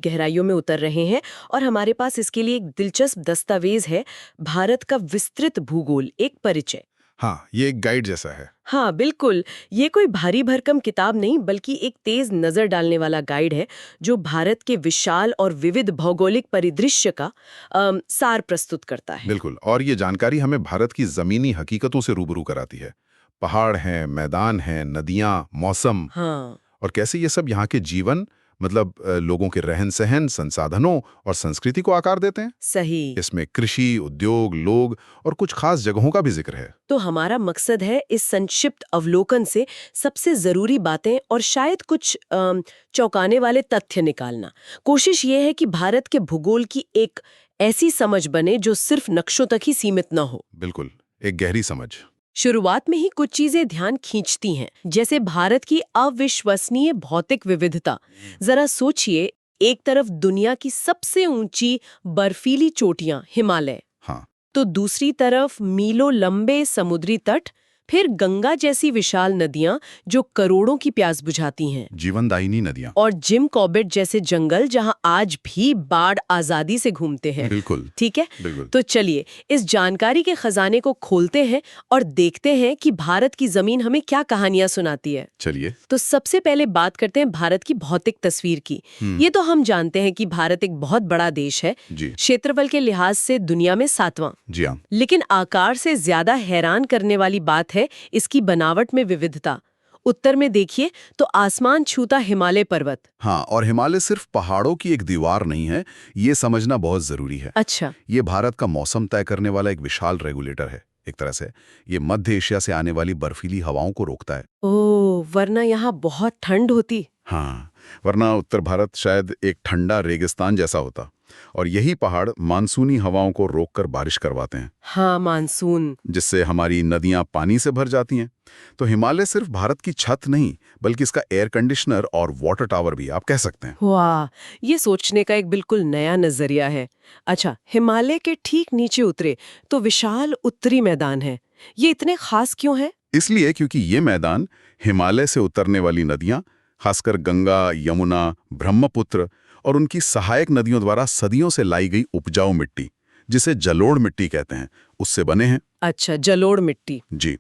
गहराइयों में उतर रहे हैं और हमारे पास इसके लिए एक दिलचस्प दस्तावेज है, भारत का विस्तृत भूगोल, एक परिचय। हाँ, ये एक गाइड जैसा है। हाँ बिल्कुल, ये कोई भारी भरकम किताब नहीं बल्कि एक तेज नजर डालने वाला गाइड है जो भारत के विशाल और विविध भौगोलिक परिदृश्य का सार प्रस्तुत करता है। बिल्कुल, और ये जानकारी हमें भारत की जमीनी हकीकतों से रूबरू कराती है। पहाड़ हैं, मैदान हैं, नदियाँ, मौसम, हाँ और कैसे ये सब यहाँ के जीवन मतलब लोगों के रहन-सहन, संसाधनों और संस्कृति को आकार देते हैं। सही। इसमें कृषि, उद्योग, लोग और कुछ खास जगहों का भी जिक्र है। तो हमारा मकसद है इस संक्षिप्त अवलोकन से सबसे जरूरी बातें और शायद कुछ चौंकाने वाले तथ्य निकालना। कोशिश ये है कि भारत के भूगोल की एक ऐसी समझ बने जो सिर्फ नक्शों तक ही सीमित न हो। बिल्कुल, एक गहरी समझ। शुरुआत में ही कुछ चीजें ध्यान खींचती हैं, जैसे भारत की अविश्वसनीय भौतिक विविधता। जरा सोचिए, एक तरफ दुनिया की सबसे ऊंची बर्फीली चोटियां हिमालय, हाँ, तो दूसरी तरफ मीलों लंबे समुद्री तट, फिर गंगा जैसी विशाल नदियां जो करोड़ों की प्यास बुझाती हैं, जीवनदायिनी नदियाँ। और जिम कॉर्बेट जैसे जंगल जहां आज भी बाढ़ आजादी से घूमते हैं। बिल्कुल, ठीक है, बिल्कुल। तो चलिए इस जानकारी के खजाने को खोलते हैं और देखते हैं कि भारत की जमीन हमें क्या कहानियां सुनाती है। चलिए। तो सबसे पहले बात करते हैं भारत की भौतिक तस्वीर की। ये तो हम जानते हैं कि भारत एक बहुत बड़ा देश है, जी, क्षेत्रफल के लिहाज से दुनिया में 7वां। जी हाँ। लेकिन आकार से ज्यादा हैरान करने वाली बात है इसकी बनावट में विविधता। उत्तर में देखिए तो आसमान छूता हिमालय पर्वत। हाँ, और हिमालय सिर्फ पहाड़ों की एक दीवार नहीं है, ये समझना बहुत जरूरी है। अच्छा, ये भारत का मौसम तय करने वाला एक विशाल रेगुलेटर है। एक तरह से ये मध्य एशिया से आने वाली बर्फीली हवाओं को रोकता है। ओह, वरना यहाँ बहुत ठंड होती। हाँ, वरना उत्तर भारत शायद एक ठंडा रेगिस्तान जैसा होता। और यही पहाड़ मानसूनी हवाओं को रोककर बारिश करवाते हैं, हाँ, मानसून। जिससे हमारी नदियां पानी से भर जाती हैं। तो हिमालय सिर्फ भारत की छत नहीं, बल्कि इसका एयर कंडीशनर और वाटर टावर भी आप कह सकते हैं। वाह, ये सोचने का एक बिल्कुल नया नजरिया है। अच्छा, हिमालय के ठीक नीचे उतरे तो विशाल उत्तरी मैदान है। ये इतने खास क्यों है? इसलिए क्योंकि ये मैदान हिमालय से उतरने वाली नदियां, खासकर गंगा, यमुना, ब्रह्मपुत्र और उनकी सहायक नदियों द्वारा सदियों से लाई गई उपजाऊ मिट्टी, जिसे जलोढ़ मिट्टी कहते हैं, उससे बने हैं। अच्छा, जलोढ़ मिट्टी। जी,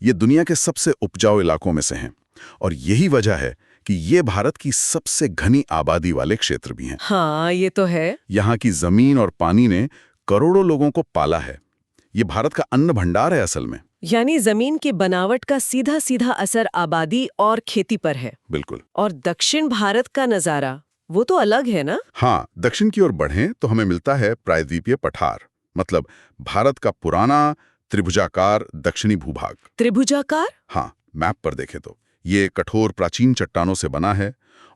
ये दुनिया के सबसे उपजाऊ इलाकों में से हैं, और यही वजह है कि ये भारत की सबसे घनी आबादी वाले क्षेत्र भी हैं। हाँ, ये तो है। यहाँ की जमीन और पानी ने करोड़ों लोगों को पाला है। ये भारत का अन्न भंडार है असल में। यानी जमीन की बनावट का सीधा सीधा असर आबादी और खेती पर है। बिल्कुल। और दक्षिण भारत का नजारा वो तो अलग है ना? हाँ, दक्षिण की ओर बढ़ें तो हमें मिलता है प्रायद्वीपीय पठार, मतलब भारत का पुराना त्रिभुजाकार दक्षिणी भूभाग। त्रिभुजाकार? हाँ, मैप पर देखें तो ये कठोर प्राचीन चट्टानों से बना है,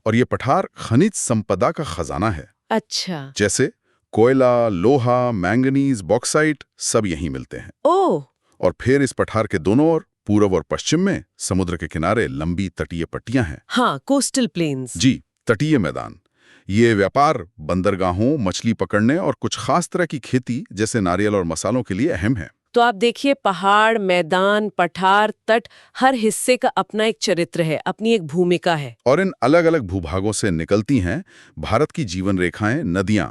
और ये पठार खनिज संपदा का खजाना है। अच्छा। जैसे कोयला, लोहा, मैंगनीज, बॉक्साइट सब यहीं मिलते हैं। ओह, और फिर इस पठार के दोनों ओर पूर्व और पश्चिम में समुद्र के किनारे लंबी तटीय पट्टियां हैं। हाँ, कोस्टल प्लेन्स। जी, तटीय मैदान। ये व्यापार, बंदरगाहों, मछली पकड़ने और कुछ खास तरह की खेती जैसे नारियल और मसालों के लिए अहम है। तो आप देखिए, पहाड़, मैदान, पठार, तट, हर हिस्से का अपना एक चरित्र है, अपनी एक भूमिका है। और इन अलग अलग भूभागों से निकलती हैं भारत की जीवन रेखाएं, नदियां।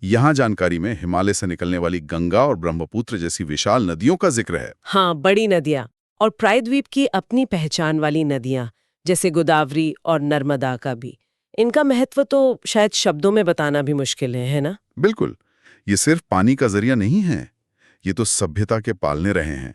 यहाँ जानकारी में हिमालय से निकलने वाली गंगा और ब्रह्मपुत्र जैसी विशाल नदियों का जिक्र है। हाँ, बड़ी नदियाँ। और प्रायद्वीप की अपनी पहचान वाली नदियाँ, जैसे गोदावरी और नर्मदा का भी। इनका महत्व तो शायद शब्दों में बताना भी मुश्किल है ना? बिल्कुल, ये सिर्फ पानी का जरिया नहीं है, ये तो सभ्यता के पालने रहे हैं।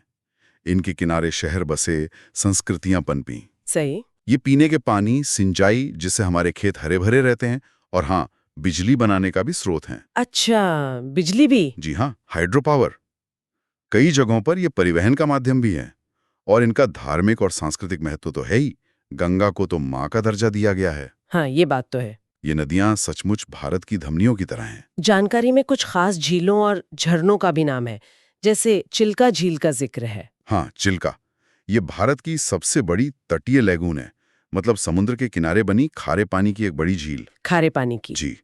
इनके किनारे शहर बसे, संस्कृतियां पनपी। सही। ये पीने के पानी, सिंचाई जिससे हमारे खेत हरे भरे रहते हैं, और हाँ, बिजली बनाने का भी स्रोत हैं। अच्छा, बिजली भी? जी हाँ, हाइड्रो पावर। कई जगहों पर ये परिवहन का माध्यम भी है, और इनका धार्मिक और सांस्कृतिक महत्व तो है ही। गंगा को तो माँ का दर्जा दिया गया है। हाँ, ये बात तो है। ये नदियां सचमुच भारत की धमनियों की तरह हैं। जानकारी में कुछ खास झीलों और झरनों का भी नाम है, जैसे चिल्का झील का जिक्र है। हाँ, चिल्का। ये भारत की सबसे बड़ी तटीय लैगून है, मतलब समुद्र के किनारे बनी खारे पानी की एक बड़ी झील। खारे पानी की? जी,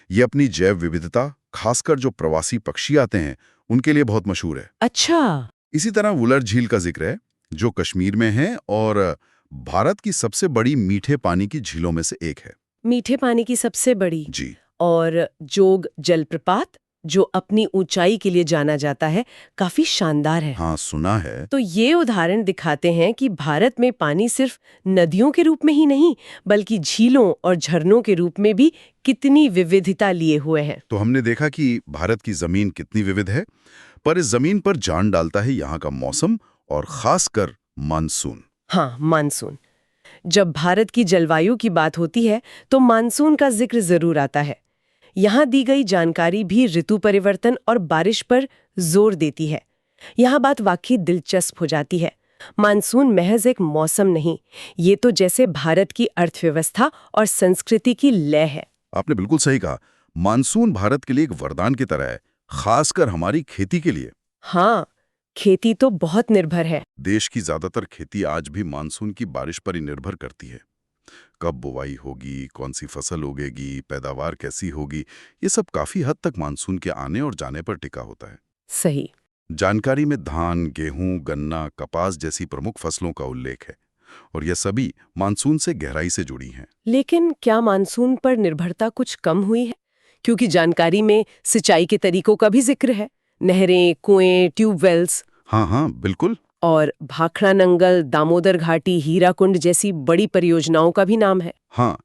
ये अपनी जैव विविधता, खासकर जो प्रवासी पक्षी आते हैं, उनके लिए बहुत मशहूर है। अच्छा। इसी तरह वुलर झील का जिक्र है, जो कश्मीर में है और भारत की सबसे बड़ी मीठे पानी की झीलों में से एक है। मीठे पानी की सबसे बड़ी? जी। और जोग जलप्रपात, जो अपनी ऊंचाई के लिए जाना जाता है, काफी शानदार है। हाँ, सुना है। तो ये उदाहरण दिखाते हैं कि भारत में पानी सिर्फ नदियों के रूप में ही नहीं, बल्कि झीलों और झरनों के रूप में भी कितनी विविधता लिए हुए है। तो हमने देखा कि भारत की जमीन कितनी विविध है, पर इस जमीन पर जान डालता है यहाँ का मौसम और खासकर मानसून। हाँ, मानसून। जब भारत की जलवायु की बात होती है तो मानसून का जिक्र जरूर आता है। यहाँ दी गई जानकारी भी ऋतु परिवर्तन और बारिश पर जोर देती है। यहाँ बात वाकई दिलचस्प हो जाती है। मानसून महज एक मौसम नहीं, ये तो जैसे भारत की अर्थव्यवस्था और संस्कृति की लय है। आपने बिल्कुल सही कहा। मानसून भारत के लिए एक वरदान की तरह है, खासकर हमारी खेती के लिए। हाँ, खेती तो बहुत निर्भर है। देश की ज्यादातर खेती आज भी मानसून की बारिश पर ही निर्भर करती है। कब बुवाई होगी, कौन सी फसल उगेगी, पैदावार कैसी होगी, ये सब काफी हद तक मानसून के आने और जाने पर टिका होता है। सही। जानकारी में धान, गेहूं, गन्ना, कपास जैसी प्रमुख फसलों का उल्लेख है और ये सभी मानसून से गहराई से जुड़ी हैं। लेकिन क्या मानसून पर निर्भरता कुछ कम हुई है? क्योंकि जानकारी में सिंचाई के तरीकों का भी जिक्र है। नहरें, कुएं, ट्यूबवेल्स हाँ, बिल्कुल। और भाखड़ा नंगल, दामोदर घाटी, हीराकुंड जैसी बड़ी परियोजनाओं का भी नाम है। हाँ,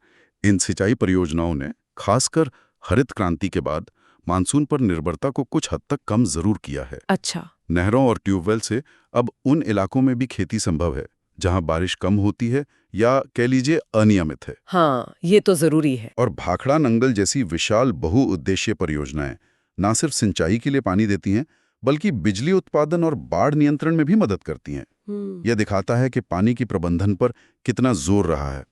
इन सिंचाई परियोजनाओं ने खासकर हरित क्रांति के बाद मानसून पर निर्भरता को कुछ हद तक कम जरूर किया है। अच्छा। नहरों और ट्यूबवेल से अब उन इलाकों में भी खेती संभव है जहां बारिश कम होती है या कह लीजिए अनियमित है। हाँ, ये तो जरूरी है। और भाखड़ा नंगल जैसी विशाल बहुउद्देशीय परियोजनाएं न सिर्फ सिंचाई के लिए पानी देती हैं, बल्कि बिजली उत्पादन और बाढ़ नियंत्रण में भी मदद करती हैं। यह दिखाता है कि पानी की प्रबंधन पर कितना जोर रहा है।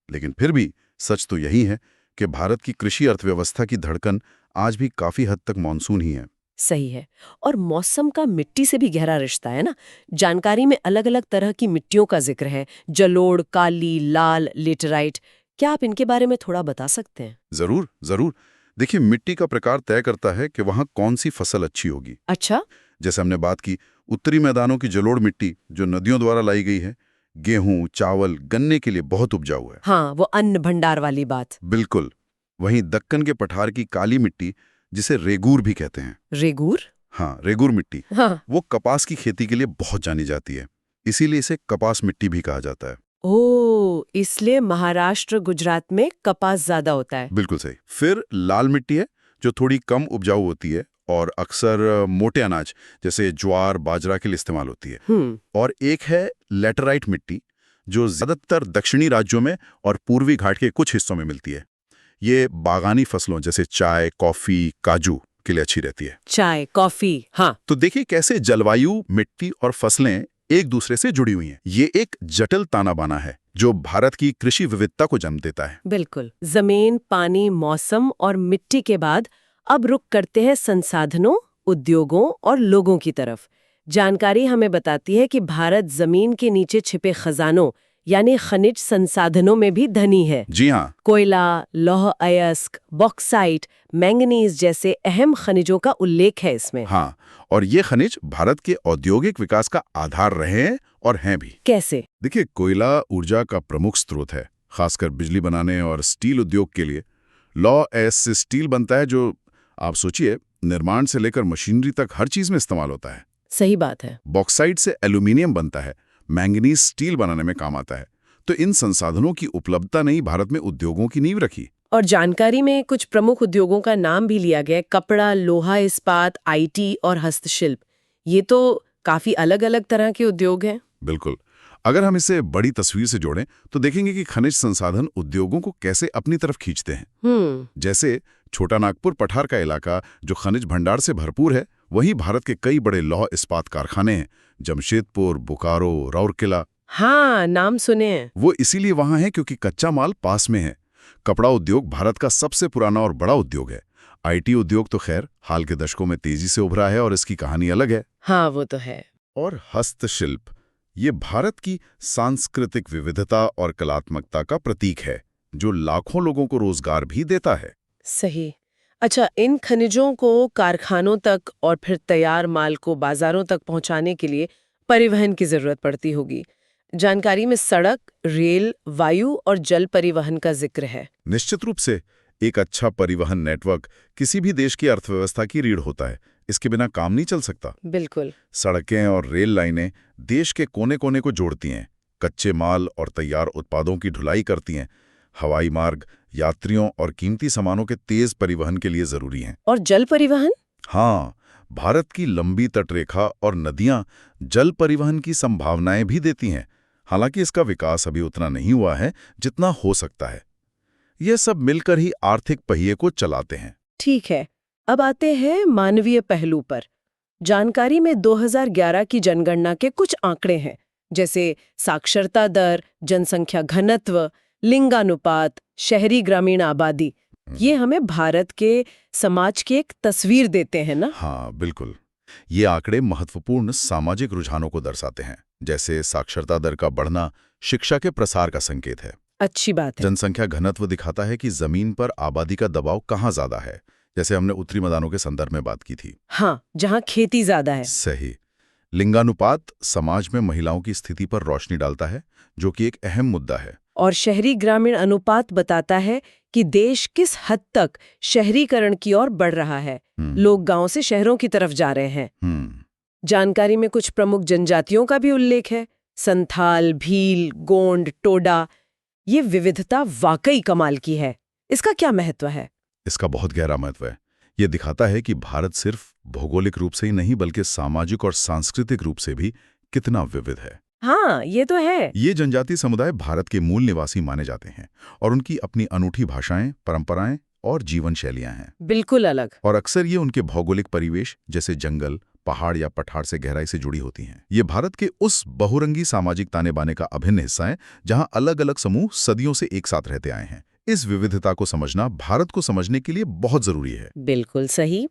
लेकिन फिर भी सच तो यही है कि भारत की कृषि अर्थव्यवस्था की धड़कन आज भी काफी हद तक मानसून ही है। सही है। और मौसम का मिट्टी से भी गहरा रिश्ता है ना। जानकारी में अलग अलग तरह की मिट्टियों का जिक्र है, जलोढ़, काली, लाल, लेटराइट। क्या आप इनके बारे में थोड़ा बता सकते हैं? जरूर जरूर। देखिए, मिट्टी का प्रकार तय करता है कि वहां कौन सी फसल अच्छी होगी। अच्छा। जैसे हमने बात की, उत्तरी मैदानों की जलोढ़ मिट्टी जो नदियों द्वारा लाई गई है, गेहूं, चावल, गन्ने के लिए बहुत उपजाऊ है। हाँ, वो अन्न भंडार वाली बात। बिल्कुल। वहीं दक्कन के पठार की काली मिट्टी, जिसे रेगूर भी कहते हैं। रेगूर? हाँ, रेगूर मिट्टी। हाँ। वो कपास की खेती के लिए बहुत जानी जाती है, इसीलिए इसे कपास मिट्टी भी कहा जाता है। ओह, इसलिए महाराष्ट्र, गुजरात में कपास ज्यादा होता है। बिल्कुल सही। फिर लाल मिट्टी है जो थोड़ी कम उपजाऊ होती है और अक्सर मोटे अनाज जैसे ज्वार, बाजरा के लिए इस्तेमाल होती है। और एक है लेटराइट मिट्टी जो ज्यादातर दक्षिणी राज्यों में और पूर्वी घाट के कुछ हिस्सों में मिलती है। ये बागानी फसलों जैसे चाय, कॉफी, काजू के लिए अच्छी रहती है। चाय, कॉफी, हाँ। तो देखिए कैसे जलवायु, मिट्टी और फसलें एक दूसरे से जुड़ी हुई हैं। ये एक जटिल ताना बाना है जो भारत की कृषि विविधता को जन्म देता है। बिल्कुल। जमीन, पानी, मौसम और मिट्टी के बाद अब रुख करते हैं संसाधनों, उद्योगों और लोगों की तरफ। जानकारी हमें बताती है कि भारत जमीन के नीचे छिपे खजानों यानी खनिज संसाधनों में भी धनी है। जी हाँ। कोयला, लौह अयस्क, बॉक्साइट, मैंगनीज जैसे अहम खनिजों का उल्लेख है इसमें। हाँ, और ये खनिज भारत के औद्योगिक विकास का आधार रहे हैं और हैं भी। कैसे? देखिए, कोयला ऊर्जा का प्रमुख स्रोत है, खासकर बिजली बनाने और स्टील उद्योग के लिए। लौह अयस्क से स्टील बनता है जो आप सोचिए निर्माण से लेकर मशीनरी तक हर चीज में इस्तेमाल होता है। सही बात है। बॉक्साइट से एल्यूमिनियम बनता है, मैंगनीज स्टील बनाने में काम आता है। तो इन संसाधनों की उपलब्धता ने भारत में उद्योगों की नींव रखी। और जानकारी में कुछ प्रमुख उद्योगों का नाम भी लिया गया है, कपड़ा, लोहा इस्पात, आईटी और हस्तशिल्प। ये तो काफी अलग अलग तरह के उद्योग हैं। बिल्कुल। अगर हम इसे बड़ी तस्वीर से जोड़ें तो देखेंगे कि खनिज संसाधन उद्योगों को कैसे अपनी तरफ खींचते हैं। जैसे छोटा नागपुर पठार का इलाका जो खनिज भंडार से भरपूर है, वहीं भारत के कई बड़े लौह इस्पात कारखाने हैं, जमशेदपुर, बोकारो, राउरकेला। हाँ, नाम सुने हैं। वो इसीलिए वहां है क्योंकि कच्चा माल पास में है। कपड़ा उद्योग भारत का सबसे पुराना और बड़ा उद्योग है। आईटी उद्योग तो खैर हाल के दशकों में तेजी से उभरा है और इसकी कहानी अलग है। हाँ, वो तो है। और हस्तशिल्प, ये भारत की सांस्कृतिक विविधता और कलात्मकता का प्रतीक है जो लाखों लोगों को रोजगार भी देता है। सही। अच्छा, इन खनिजों को कारखानों तक और फिर तैयार माल को बाजारों तक पहुंचाने के लिए परिवहन की जरूरत पड़ती होगी। जानकारी में सड़क, रेल, वायु और जल परिवहन का जिक्र है। निश्चित रूप से एक अच्छा परिवहन नेटवर्क किसी भी देश की अर्थव्यवस्था की रीढ़ होता है। इसके बिना काम नहीं चल सकता। बिल्कुल। सड़कें और रेल लाइनें देश के कोने-कोने को जोड़ती हैं, कच्चे माल और तैयार उत्पादों की ढुलाई करती हैं। हवाई मार्ग यात्रियों और कीमती सामानों के तेज परिवहन के लिए जरूरी हैं। और जल परिवहन? हाँ, भारत की लंबी तटरेखा और नदियां जल परिवहन की संभावनाएं भी देती हैं। हालांकि इसका विकास अभी उतना नहीं हुआ है जितना हो सकता है। ये सब मिलकर ही आर्थिक पहिए को चलाते हैं। ठीक है, अब आते हैं मानवीय पहलू पर। जानकारी में 2011 की जनगणना के कुछ आंकड़े हैं, जैसे साक्षरता दर, जनसंख्या घनत्व, लिंगानुपात, शहरी ग्रामीण आबादी। ये हमें भारत के समाज की एक तस्वीर देते हैं ना? हाँ, बिल्कुल। ये आंकड़े महत्वपूर्ण सामाजिक रुझानों को दर्शाते हैं, जैसे साक्षरता दर का बढ़ना शिक्षा के प्रसार का संकेत है। अच्छी बात है। जनसंख्या घनत्व दिखाता है कि जमीन पर आबादी का दबाव कहाँ ज्यादा है, जैसे हमने उत्तरी मैदानों के संदर्भ में बात की थी। हाँ, जहाँ खेती ज्यादा है। सही। लिंगानुपात समाज में महिलाओं की स्थिति पर रोशनी डालता है, जो कि एक अहम मुद्दा है। और शहरी ग्रामीण अनुपात बताता है कि देश किस हद तक शहरीकरण की ओर बढ़ रहा है। लोग गांव से शहरों की तरफ जा रहे हैं। जानकारी में कुछ प्रमुख जनजातियों का भी उल्लेख है, संथाल, भील, गोंड, टोडा। ये विविधता वाकई कमाल की है। इसका क्या महत्व है? इसका बहुत गहरा महत्व है। ये दिखाता है कि भारत सिर्फ भौगोलिक रूप से ही नहीं बल्कि सामाजिक और सांस्कृतिक रूप से भी कितना विविध है। हाँ, ये तो है। ये जनजातीय समुदाय भारत के मूल निवासी माने जाते हैं और उनकी अपनी अनूठी भाषाएं, परंपराएं और जीवन शैलियां हैं। बिल्कुल अलग। और अक्सर ये उनके भौगोलिक परिवेश जैसे जंगल, पहाड़ या पठार से गहराई से जुड़ी होती हैं। ये भारत के उस बहुरंगी सामाजिक ताने बाने का अभिन्न हिस्सा है जहां अलग अलग समूह सदियों से एक साथ रहते आए हैं। इस विविधता को समझना भारत को समझने के लिए बहुत जरूरी है। बिल्कुल सही।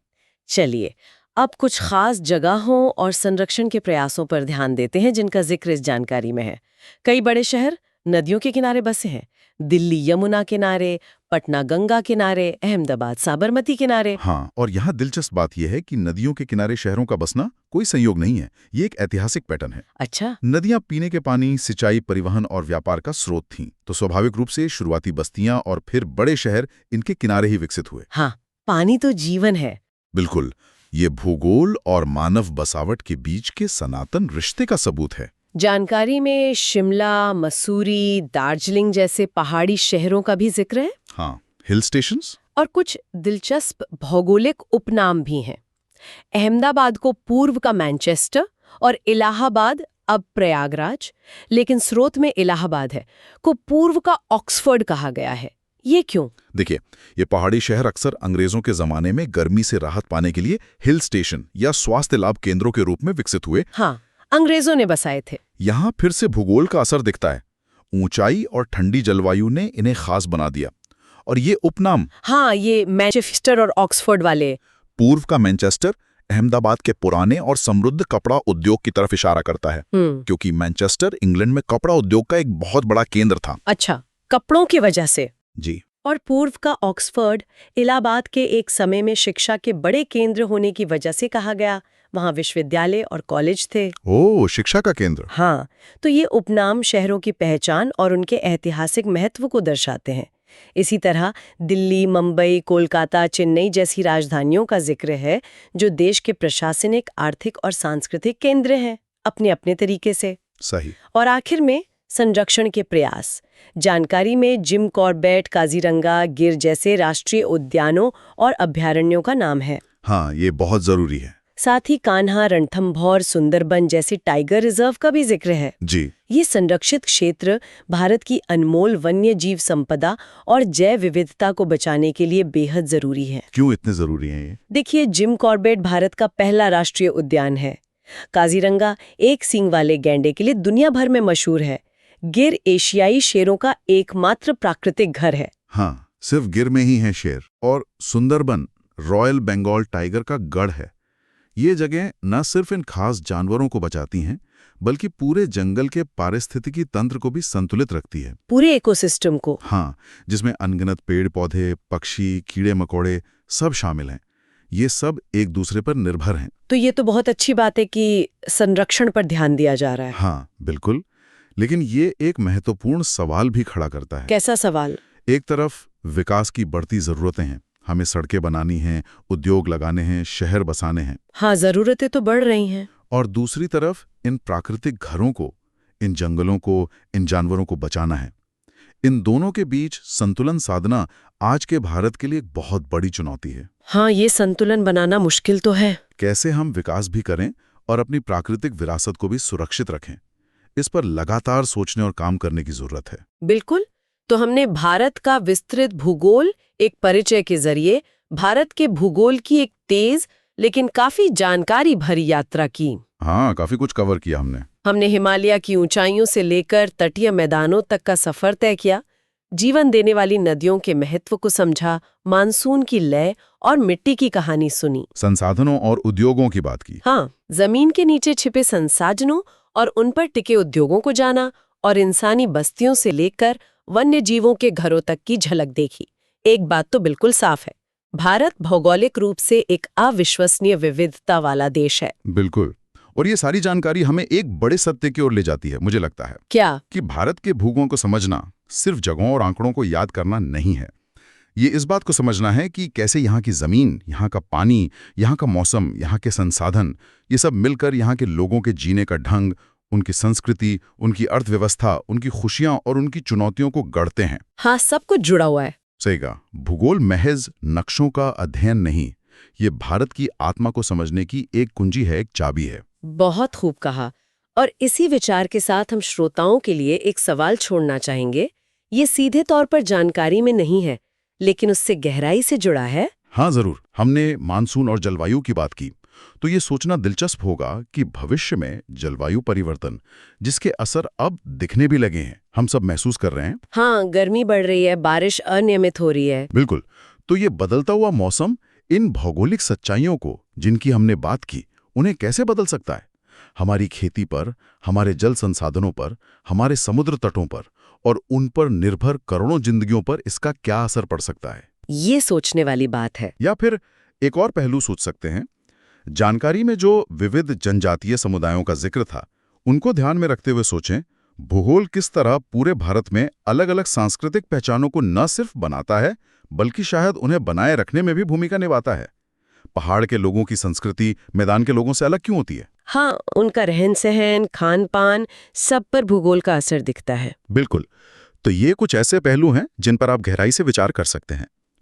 चलिए, अब कुछ खास जगहों और संरक्षण के प्रयासों पर ध्यान देते हैं जिनका जिक्र इस जानकारी में है। कई बड़े शहर नदियों के किनारे बसे हैं। दिल्ली यमुना किनारे, पटना गंगा किनारे, अहमदाबाद साबरमती किनारे। हाँ, और यहाँ दिलचस्प बात यह है कि नदियों के किनारे शहरों का बसना कोई संयोग नहीं है। ये एक ऐतिहासिक पैटर्न है। अच्छा। नदियां पीने के पानी, सिंचाई, परिवहन और व्यापार का स्रोत थीं, तो स्वाभाविक रूप से शुरुआती बस्तियां और फिर बड़े शहर इनके किनारे ही विकसित हुए। हाँ, पानी तो जीवन है। बिल्कुल, ये भूगोल और मानव बसावट के बीच के सनातन रिश्ते का सबूत है। जानकारी में शिमला, मसूरी, दार्जिलिंग जैसे पहाड़ी शहरों का भी जिक्र है। हाँ, हिल स्टेशंस और कुछ दिलचस्प भौगोलिक उपनाम भी हैं। अहमदाबाद को पूर्व का मैनचेस्टर और इलाहाबाद अब प्रयागराज, लेकिन स्रोत में इलाहाबाद है, को पूर्व का ऑक्सफोर्ड कहा गया है। ये क्यों? देखिए, ये पहाड़ी शहर अक्सर अंग्रेजों के जमाने में गर्मी से राहत पाने के लिए हिल स्टेशन या स्वास्थ्य लाभ केंद्रों के रूप में विकसित हुए। हाँ, अंग्रेजों ने बसाए थे। यहाँ फिर से भूगोल का असर दिखता है। ऊंचाई और ठंडी जलवायु ने इन्हें खास बना दिया। और ये उपनाम, हाँ, ये मैनचेस्टर और ऑक्सफोर्ड वाले। पूर्व का मैनचेस्टर अहमदाबाद के पुराने और समृद्ध कपड़ा उद्योग की तरफ इशारा करता है, क्योंकि मैनचेस्टर इंग्लैंड में कपड़ा उद्योग का एक बहुत बड़ा केंद्र था। अच्छा, कपड़ों की वजह से। जी। और पूर्व का ऑक्सफोर्ड इलाहाबाद के एक समय में शिक्षा के बड़े केंद्र होने की वजह से कहा गया। वहाँ विश्वविद्यालय और कॉलेज थे। ओह, शिक्षा का केंद्र। हाँ, तो ये उपनाम शहरों की पहचान और उनके ऐतिहासिक महत्व को दर्शाते हैं। इसी तरह दिल्ली, मुंबई, कोलकाता, चेन्नई जैसी राजधानियों का जिक्र है, जो देश के प्रशासनिक, आर्थिक और सांस्कृतिक केंद्र हैं, अपने अपने तरीके से। सही। और आखिर में संरक्षण के प्रयास। जानकारी में जिम कॉर्बेट, काजीरंगा, गिर जैसे राष्ट्रीय उद्यानों और अभयारण्यों का नाम है। हाँ, ये बहुत जरूरी है। साथ ही कान्हा, रणथंभौर, सुंदरबन जैसे टाइगर रिजर्व का भी जिक्र है। जी। ये संरक्षित क्षेत्र भारत की अनमोल वन्य जीव संपदा और जैव विविधता को बचाने के लिए बेहद जरूरी है। क्यों इतने जरूरी हैं ये? देखिए, जिम कॉर्बेट भारत का पहला राष्ट्रीय उद्यान है। काजीरंगा एक सींग वाले गैंडे के लिए दुनिया भर में मशहूर है। गिर एशियाई शेरों का एकमात्र प्राकृतिक घर है। हाँ, सिर्फ गिर में ही है शेर। और सुंदरबन रॉयल बंगाल टाइगर का गढ़ है। ये जगह न सिर्फ इन खास जानवरों को बचाती हैं, बल्कि पूरे जंगल के पारिस्थितिकी तंत्र को भी संतुलित रखती है। पूरे इकोसिस्टम को। हाँ, जिसमें अनगिनत पेड़ पौधे, पक्षी, कीड़े मकोड़े सब शामिल हैं। ये सब एक दूसरे पर निर्भर हैं। तो ये तो बहुत अच्छी बात है कि संरक्षण पर ध्यान दिया जा रहा है। हाँ, बिल्कुल। लेकिन ये एक महत्वपूर्ण सवाल भी खड़ा करता है। कैसा सवाल? एक तरफ विकास की बढ़ती ज़रूरतें हैं। हमें सड़कें बनानी हैं, उद्योग लगाने हैं, शहर बसाने हैं। हाँ, ज़रूरतें तो बढ़ रही हैं। और दूसरी तरफ इन प्राकृतिक घरों को, इन जंगलों को, इन जानवरों को बचाना है। इन दोनों के बीच संतुलन साधना आज के भारत के लिए एक बहुत बड़ी चुनौती है। हाँ, ये संतुलन बनाना मुश्किल तो है। कैसे हम विकास भी करें और अपनी प्राकृतिक विरासत को भी सुरक्षित रखें, इस पर लगातार सोचने और काम करने की जरूरत है। बिल्कुल। तो हमने भारत का विस्तृत भूगोल एक परिचय के जरिए भारत के भूगोल की एक तेज लेकिन काफी जानकारी भरी यात्रा की। हाँ, काफी कुछ कवर किया हमने। हमने हिमालय की ऊंचाइयों से लेकर तटीय मैदानों तक का सफर तय किया, जीवन देने वाली नदियों के महत्व को समझा, मानसून की लय और मिट्टी की कहानी सुनी। संसाधनों और उद्योगों की बात की। हाँ, जमीन के नीचे छिपे संसाधनों और उन पर टिके उद्योगों को जाना और इंसानी बस्तियों से लेकर वन्य जीवों के घरों तक की झलक देखी। एक बात तो बिल्कुल साफ है, भारत भौगोलिक रूप से एक अविश्वसनीय विविधता वाला देश है। बिल्कुल। और ये सारी जानकारी हमें एक बड़े सत्य की ओर ले जाती है, मुझे लगता है। क्या? कि भारत के भूगोल को समझना सिर्फ जगहों और आंकड़ों को याद करना नहीं है। ये इस बात को समझना है कि कैसे यहाँ की जमीन, यहाँ का पानी, यहाँ का मौसम, यहाँ के संसाधन, ये सब मिलकर यहाँ के लोगों के जीने का ढंग, उनकी संस्कृति, उनकी अर्थव्यवस्था, उनकी खुशियां और उनकी चुनौतियों को गढ़ते हैं। हाँ, सब कुछ जुड़ा हुआ है। सही कहा। भूगोल महज नक्शों का अध्ययन नहीं, ये भारत की आत्मा को समझने की एक कुंजी है, एक चाबी है। बहुत खूब कहा। और इसी विचार के साथ हम श्रोताओं के लिए एक सवाल छोड़ना चाहेंगे। ये सीधे तौर पर जानकारी में नहीं है, लेकिन उससे गहराई से जुड़ा है। हाँ जरूर। हमने मानसून और जलवायु की बात की, तो ये सोचना दिलचस्प होगा कि भविष्य में जलवायु परिवर्तन, जिसके असर अब दिखने भी लगे हैं, हम सब महसूस कर रहे हैं। हाँ, गर्मी बढ़ रही है, बारिश अनियमित हो रही है। बिल्कुल। तो ये बदलता हुआ मौसम इन भौगोलिक सच्चाइयों को, जिनकी हमने बात की, उन्हें कैसे बदल सकता है? हमारी खेती पर, हमारे जल संसाधनों पर, हमारे समुद्र तटों पर और उन पर निर्भर करोड़ों जिंदगियों पर इसका क्या असर पड़ सकता है? ये सोचने वाली बात है। या फिर एक और पहलू सोच सकते हैं, जानकारी में जो विविध जनजातीय समुदायों का जिक्र था, उनको ध्यान में रखते हुए सोचें, भूगोल किस तरह पूरे भारत में अलग-अलग सांस्कृतिक पहचानों को न सिर्फ बनाता है, बल्कि शायद उन्हें बनाए रखने में भी भूमिका निभाता है। पहाड़ के लोगों की संस्कृति मैदान के लोगों से अलग क्यों होती है? हाँ, उनका रहन सहन, खान पान, सब पर भूगोल का असर दिखता है। बिल्कुल। तो ये कुछ ऐसे पहलू हैं जिन पर आप गहराई से विचार कर सकते हैं।